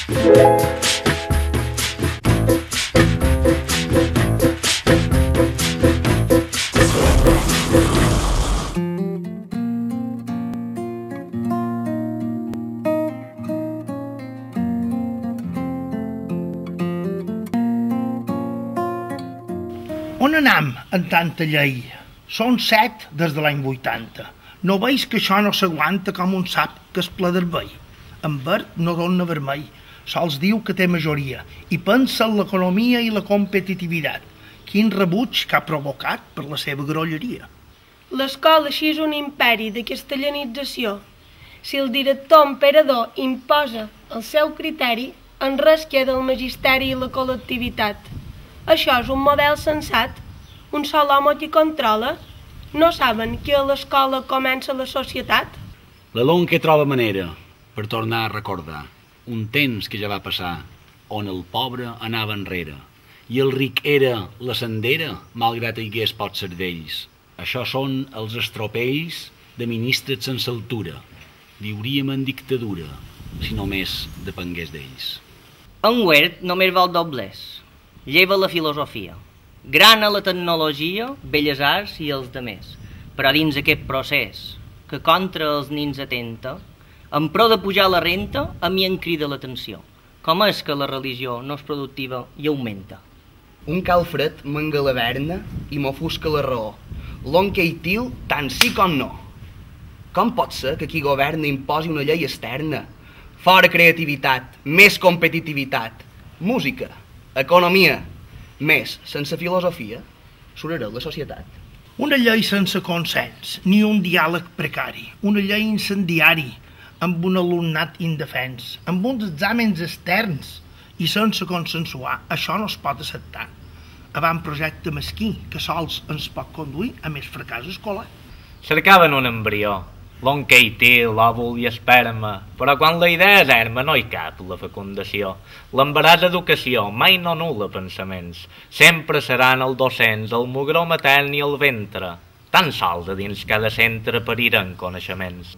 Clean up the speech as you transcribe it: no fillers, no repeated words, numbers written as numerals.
On anam amb tanta llei? Són 7 des de l'any 80. No veus que això no s'aguanta com un sap que es ple d'herbei? En verd no dona vermell, sols diu que té majoria i pensa en l'economia i la competitivitat. Quin rebuig que ha provocat per la seva grolleria. L'escola així és un imperi de castellanització. Si el director emperador imposa el seu criteri, en res queda el magisteri i la col·lectivitat. Això és un model sensat, un sol home qui controla. No saben que a l'escola comença la societat? L'alumne que troba manera per tornar a recordar un temps que ja va passar, on el pobre anava enrere i el ric era la sendera, malgrat hi hagués pocs cervells. Això són els estropells de ministres sense altura. Viuríem en dictadura si només depengués d'ells. En Wert només vol doblers. Lleva la filosofia. Grana la tecnologia, belles arts i els demés. Però dins aquest procés, que contra els nins atenta, en pro de pujar la renta, a mi em crida l'atenció. Com és que la religió no és productiva i augmenta? Un calfred m'engalaverna i m'ofusca la raó. L'onque i til, tant sí com no. Com pot ser que qui governa imposi una llei externa? Fora creativitat, més competitivitat, música, economia, més sense filosofia, surarà la societat. Una llei sense consens, ni un diàleg precari, una llei incendiari, amb un alumnat indefens, amb uns exàmens externs i sense consensuar, això no es pot acceptar. Avantprojecte mesquí que sols ens pot conduir a més fracàs escolar. Cercaven un embrió, l'onque hi té, l'òvul i esperma, però quan la idea és erma no hi cap la fecundació. L'embaràs educació mai no anul·la pensaments, sempre seran el docents, el mugró matern i el ventre. Tan sols a dins cada centre pariren coneixements.